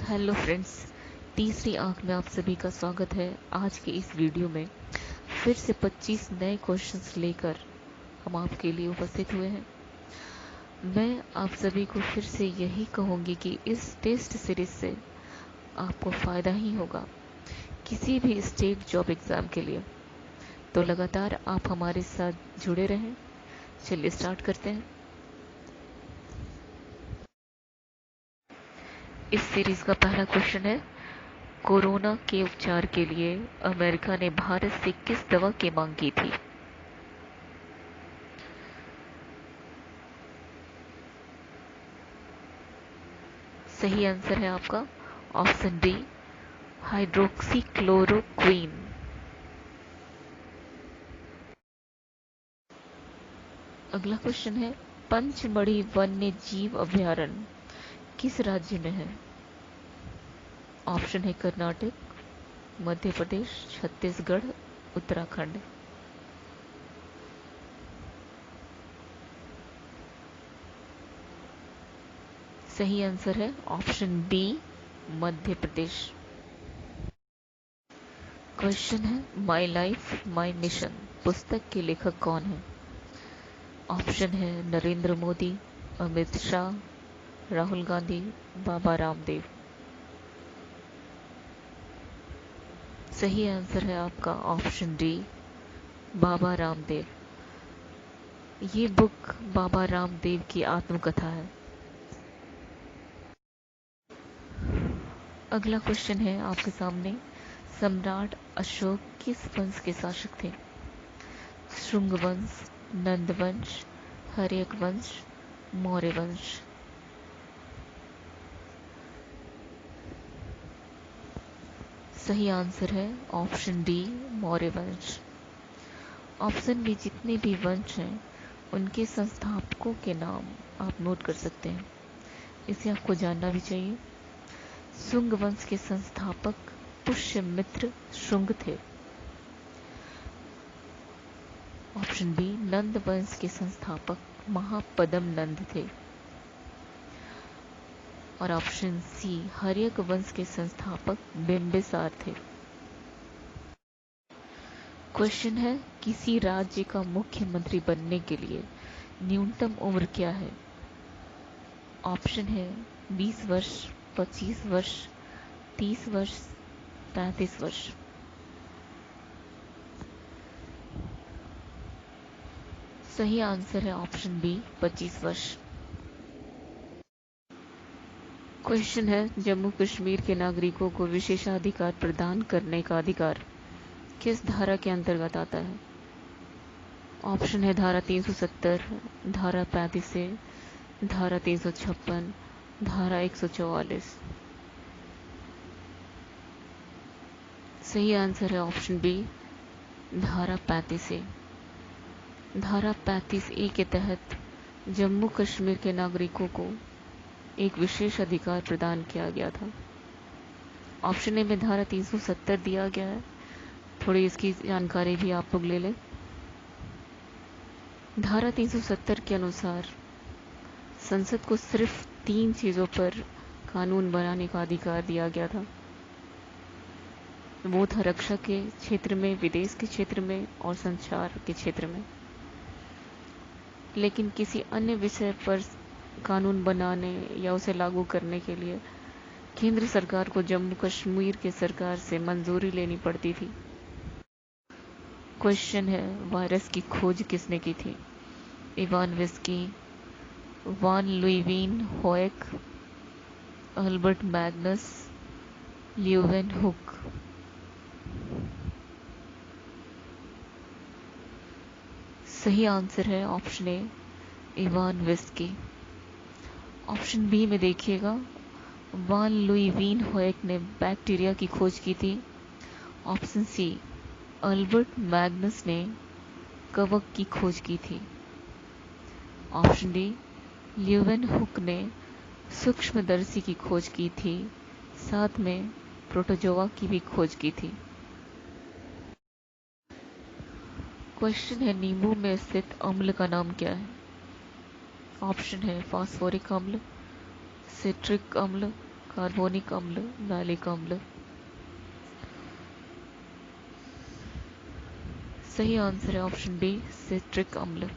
Hello friends, तीसरी आंख में आप सभी का स्वागत है। आज के इस वीडियो में फिर से 25 नए क्वेश्चंस लेकर हम आपके लिए उपस्थित हुए हैं। मैं आप सभी को फिर से यही कहूँगी कि इस टेस्ट सीरीज से आपको फ़ायदा ही होगा किसी भी स्टेट जॉब एग्ज़ाम के लिए। तो लगातार आप हमारे साथ जुड़े रहें। चलिए स्टार्ट करते हैं। इस सीरीज का पहला क्वेश्चन है, कोरोना के उपचार के लिए अमेरिका ने भारत से किस दवा की मांग की थी? सही आंसर है आपका ऑप्शन डी, हाइड्रोक्सीक्लोरोक्वीन। अगला क्वेश्चन है, पंचमढ़ी वन्य जीव अभयारण्य किस राज्य में है? ऑप्शन है कर्नाटक, मध्य प्रदेश, छत्तीसगढ़, उत्तराखंड। सही आंसर है option B, Madhya Pradesh. Question है, माई लाइफ माई मिशन पुस्तक के लेखक कौन है? ऑप्शन है नरेंद्र मोदी, अमित शाह, राहुल गांधी, बाबा रामदेव। सही आंसर है आपका ऑप्शन डी, बाबा रामदेव। ये बुक बाबा रामदेव की आत्मकथा है। अगला क्वेश्चन है आपके सामने, सम्राट अशोक किस वंश के शासक थे? शुंग वंश, नंद वंश, हर्यक वंश, मौर्य वंश। सही आंसर है ऑप्शन डी, मौर्य वंश। ऑप्शन में जितने भी वंश हैं उनके संस्थापकों के नाम आप नोट कर सकते हैं। इसे आपको जानना भी चाहिए। शुंग वंश के संस्थापक पुष्यमित्र शुंग थे। ऑप्शन बी, नंद वंश के संस्थापक महापद्म नंद थे। और ऑप्शन सी, हर्यक वंश के संस्थापक बिंबिसार थे। क्वेश्चन है, किसी राज्य का मुख्यमंत्री बनने के लिए न्यूनतम उम्र क्या है? ऑप्शन है 20 वर्ष, 25 वर्ष, 30 वर्ष, 35 वर्ष। सही आंसर है ऑप्शन बी, 25 वर्ष। क्वेश्चन है, जम्मू कश्मीर के नागरिकों को विशेषाधिकार प्रदान करने का अधिकार किस धारा के अंतर्गत आता है? ऑप्शन है धारा 370, धारा 35 ए, धारा 356, धारा 144। सही आंसर है ऑप्शन बी, धारा 35 ए। धारा 35 ए के तहत जम्मू कश्मीर के नागरिकों को एक विशेष अधिकार प्रदान किया गया था। ऑप्शन ए में धारा 370 दिया गया है, थोड़ी इसकी जानकारी भी आप लोग ले लें। धारा 370 के अनुसार संसद को सिर्फ 3 चीजों पर कानून बनाने का अधिकार दिया गया था। वो था रक्षा के क्षेत्र में, विदेश के क्षेत्र में और संचार के क्षेत्र में। लेकिन किसी अन्य विषय पर कानून बनाने या उसे लागू करने के लिए केंद्र सरकार को जम्मू कश्मीर के सरकार से मंजूरी लेनी पड़ती थी। क्वेश्चन है, वायरस की खोज किसने की थी? Ivan whisky, Van Leeuwenhoek, Albert Magnus, Leeuwenhoek. सही आंसर है option A, Ivanovsky. Option B में देखिएगा, वान लुइवीन होएक ने बैक्टीरिया की खोज की थी। ऑप्शन सी, अल्बर्ट मैग्नस ने कवक की खोज की थी। ऑप्शन डी, ल्यूवेन हुक ने सूक्ष्मदर्शी की खोज की थी, साथ में प्रोटोजोआ की भी खोज की थी। क्वेश्चन है, नींबू में स्थित अम्ल का नाम क्या है? ऑप्शन है फास्फोरिक अम्ल, सिट्रिक अम्ल, कार्बोनिक अम्ल, मैलिक अम्ल। सही आंसर है ऑप्शन बी, सिट्रिक अम्ल।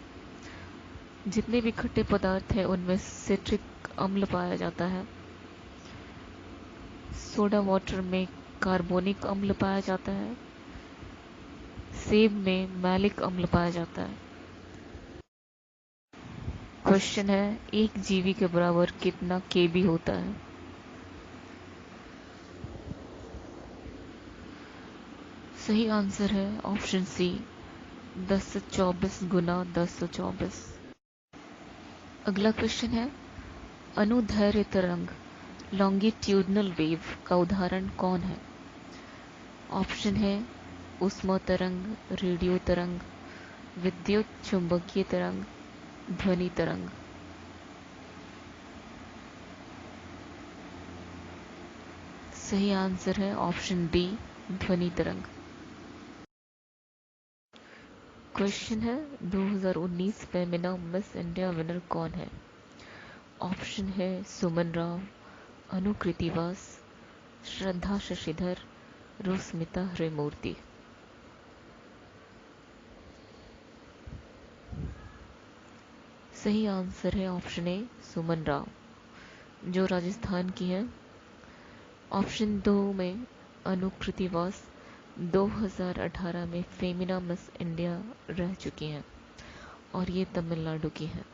जितने भी खट्टे पदार्थ हैं उनमें सिट्रिक अम्ल पाया जाता है। सोडा वाटर में कार्बोनिक अम्ल पाया जाता है। सेब में मैलिक अम्ल पाया जाता है। क्वेश्चन है, एक जीवी के बराबर कितना केबी होता है? सही आंसर है ऑप्शन सी, 1024 गुना 1024। अगला क्वेश्चन है, अनुदैर्ध्य तरंग लॉन्गिट्यूडनल वेव का उदाहरण कौन है? ऑप्शन है ऊष्मा तरंग, रेडियो तरंग, विद्युत चुंबकीय तरंग, ध्वनि तरंग। सही आंसर है ऑप्शन डी, ध्वनि तरंग। क्वेश्चन है, 2019 फेमिना मिस इंडिया विनर कौन है? ऑप्शन है सुमन राव, अनुकृति वास, श्रद्धा शशिधर, रुस्मिता हरिमूर्ति। सही आंसर है ऑप्शन ए, सुमन राव, जो राजस्थान की हैं। ऑप्शन 2 में अनुकृति वास 2018 में फेमिना मिस इंडिया रह चुकी हैं और ये तमिलनाडु की हैं।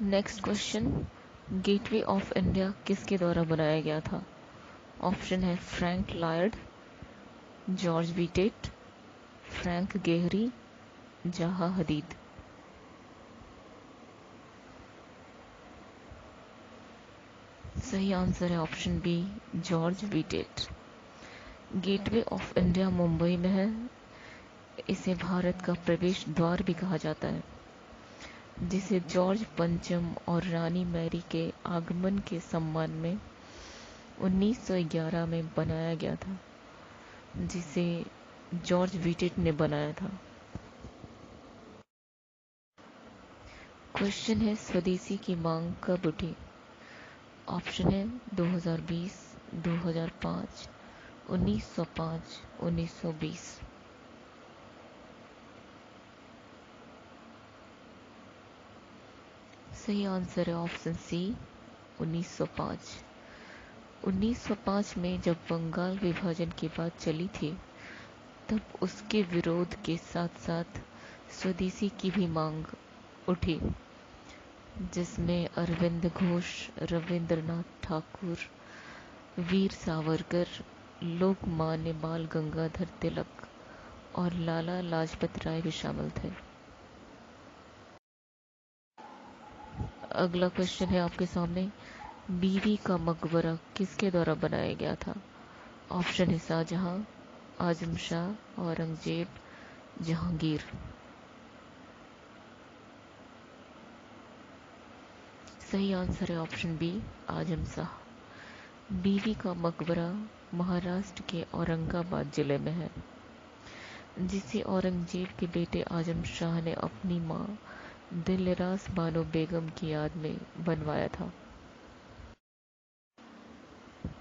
Next question, Gateway of India किसके द्वारा बनाया गया था? ऑप्शन है Frank Lloyd, George Wittet, Frank Gehry, Zaha Hadid. सही आंसर है option B, George Wittet. Gateway of India Mumbai में है। इसे भारत का प्रवेश द्वार भी कहा जाता है, जिसे जॉर्ज पंचम और रानी मैरी के आगमन के सम्मान में 1911 में बनाया गया था, जिसे जॉर्ज बीटेट ने बनाया था। क्वेश्चन है, स्वदेशी की मांग कब उठी? ऑप्शन है 2020, 2005, 1905, 1920। सही आंसर है ऑप्शन सी, 1905। 1905 में जब बंगाल विभाजन की बात चली थी, तब उसके विरोध के साथ साथ स्वदेशी की भी मांग उठी, जिसमें अरविंद घोष, रविंद्रनाथ ठाकुर, वीर सावरकर, लोकमान्य बाल गंगाधर तिलक और लाला लाजपत राय भी शामिल थे। अगला क्वेश्चन है आपके सामने, बीवी का मकबरा किसके द्वारा बनाया गया था? ऑप्शन है शाहजहां, आजम शाह, औरंगजेब, जहांगीर। सही आंसर है ऑप्शन बी, आजम शाह। बीवी का मकबरा महाराष्ट्र के औरंगाबाद जिले में है, जिसे औरंगजेब के बेटे आजम शाह ने अपनी मां दिलरास बानो बेगम की याद में बनवाया था।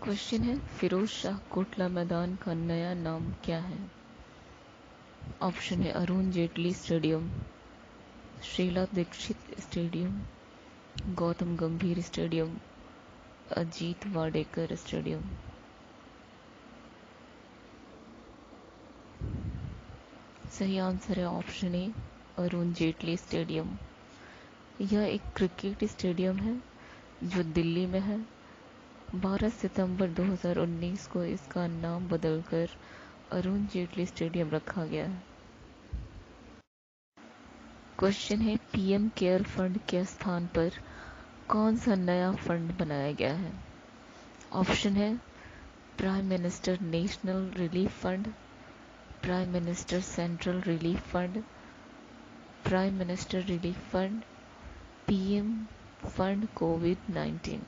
क्वेश्चन है, फिरोज शाह कोटला मैदान का नया नाम क्या है? ऑप्शन है अरुण जेटली स्टेडियम, शीला दीक्षित स्टेडियम, गौतम गंभीर स्टेडियम, अजीत वाडेकर स्टेडियम। सही आंसर है ऑप्शन ए, अरुण जेटली स्टेडियम। यह एक क्रिकेट स्टेडियम है जो दिल्ली में है। 12 सितंबर 2019 को इसका नाम बदलकर अरुण जेटली स्टेडियम रखा गया है। क्वेश्चन है, पीएम केयर फंड के स्थान पर कौन सा नया फंड बनाया गया है? ऑप्शन है prime minister national relief fund, prime minister central relief fund, prime minister relief fund, PM fund कोविड-19।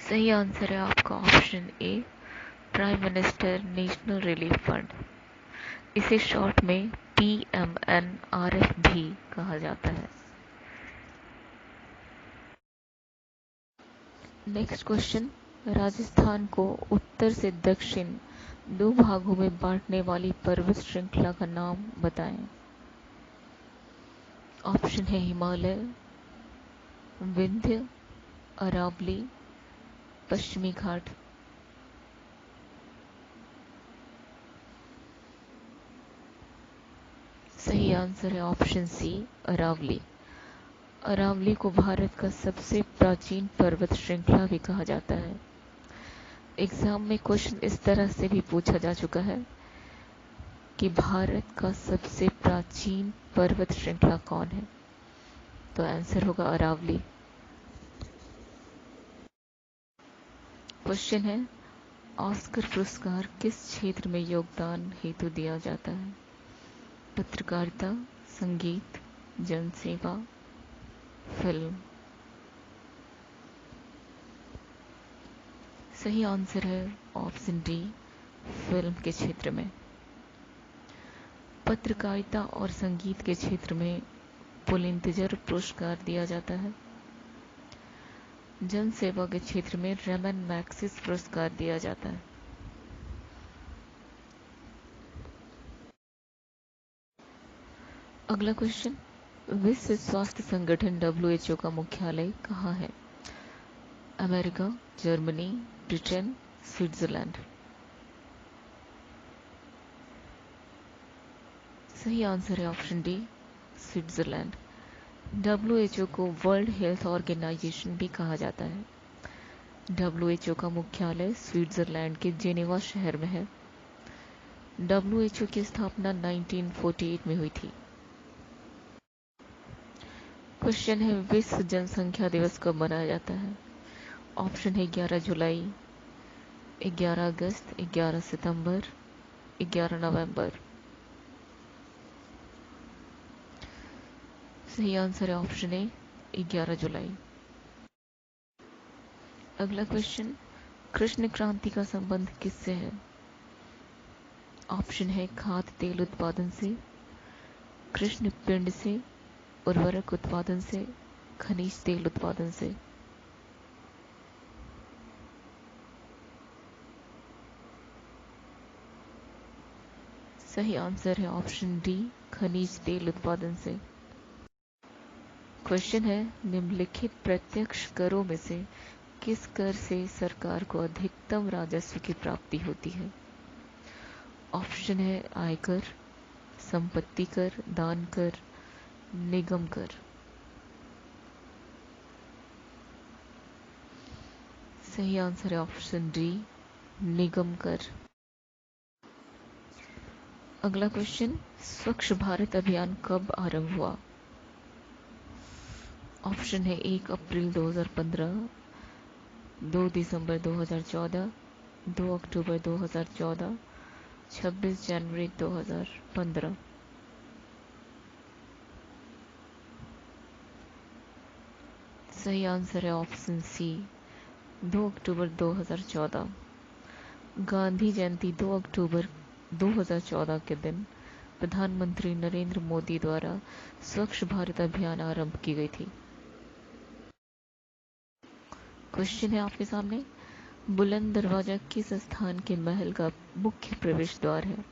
सही आंसर है आपका option A, prime minister national relief fund. इसे शॉर्ट में PMNRF भी कहा जाता है। नेक्स्ट क्वेश्चन, राजस्थान को उत्तर से दक्षिण 2 भागों में बांटने वाली पर्वत श्रृंखला का नाम बताएं। ऑप्शन है हिमालय, विंध्य, अरावली, पश्चिमी घाट। सही आंसर है ऑप्शन सी, अरावली। अरावली को भारत का सबसे प्राचीन पर्वत श्रृंखला भी कहा जाता है। एग्जाम में क्वेश्चन इस तरह से भी पूछा जा चुका है कि भारत का सबसे प्राचीन पर्वत श्रृंखला कौन है, तो आंसर होगा अरावली। क्वेश्चन है, ऑस्कर पुरस्कार किस क्षेत्र में योगदान हेतु दिया जाता है? पत्रकारिता, संगीत, जनसेवा, फिल्म। सही आंसर है ऑप्शन डी, फिल्म के क्षेत्र में। पत्रकारिता और संगीत के क्षेत्र में पुलित्जर पुरस्कार दिया जाता है। जन सेवा के क्षेत्र में रमन मैग्सेसे पुरस्कार दिया जाता है। अगला क्वेश्चन, विश्व स्वास्थ्य संगठन WHO का मुख्यालय कहाँ है? America, Germany, Britain, Switzerland. सही आंसर है ऑप्शन डी, स्विट्जरलैंड। WHO को वर्ल्ड हेल्थ ऑर्गेनाइजेशन भी कहा जाता है। WHO का मुख्यालय स्विट्जरलैंड के जेनेवा शहर में है। WHO की स्थापना 1948 में हुई थी। क्वेश्चन है, विश्व जनसंख्या दिवस कब मनाया जाता है? ऑप्शन है 11 जुलाई, 11 अगस्त, 11 सितंबर, 11 नवंबर। सही आंसर है ऑप्शन ए, 11 जुलाई। अगला क्वेश्चन, कृष्ण क्रांति का संबंध किससे है? ऑप्शन है खाद्य तेल उत्पादन से, कृष्ण पिंड से, उर्वरक उत्पादन से, खनिज तेल उत्पादन से। सही आंसर है ऑप्शन डी, खनिज तेल उत्पादन से। क्वेश्चन है, निम्नलिखित प्रत्यक्ष करों में से किस कर से सरकार को अधिकतम राजस्व की प्राप्ति होती है? ऑप्शन है आयकर, संपत्ति कर, दान कर, निगम कर। सही आंसर है ऑप्शन डी, निगम कर। अगला क्वेश्चन, स्वच्छ भारत अभियान कब आरंभ हुआ? ऑप्शन है 1 अप्रैल 2015, 2 दिसंबर 2014, 2 अक्टूबर 2014, 26 जनवरी 2015। सही आंसर है ऑप्शन सी, 2 अक्टूबर 2014। गांधी जयंती 2 अक्टूबर 2014 के दिन प्रधानमंत्री नरेंद्र मोदी द्वारा स्वच्छ भारत अभियान आरंभ की गई थी। क्वेश्चन है आपके सामने, बुलंद दरवाजा किस स्थान के महल का मुख्य प्रवेश द्वार है?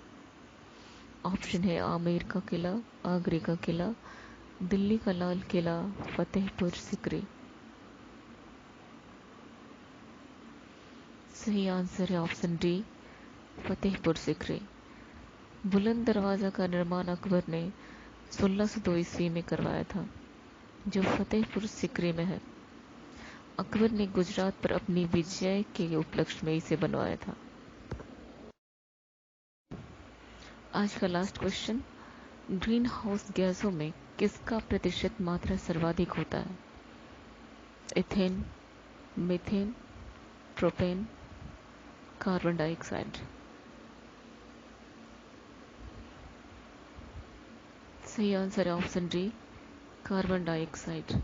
ऑप्शन है आमेर का किला, आगरे का किला, दिल्ली का लाल किला, फतेहपुर सिकरी। सही आंसर है ऑप्शन डी, फतेहपुर सिकरी। बुलंद दरवाजा का निर्माण अकबर ने 1602 ईस्वी में करवाया था, जो फतेहपुर सिकरी में है। अकबर ने गुजरात पर अपनी विजय के उपलक्ष्य में इसे बनवाया था। आज का लास्ट क्वेश्चन, ग्रीन हाउस गैसों में किसका प्रतिशत मात्रा सर्वाधिक होता है? Ethane, methane, propane, carbon dioxide. सही आंसर है ऑप्शन डी, कार्बन डाइऑक्साइड।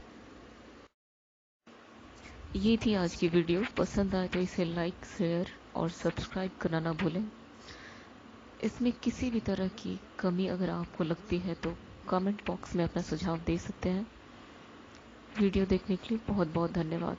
ये थी आज की वीडियो। पसंद आए तो इसे लाइक, शेयर और सब्सक्राइब करना ना भूलें। इसमें किसी भी तरह की कमी अगर आपको लगती है तो कमेंट बॉक्स में अपना सुझाव दे सकते हैं। वीडियो देखने के लिए बहुत बहुत धन्यवाद।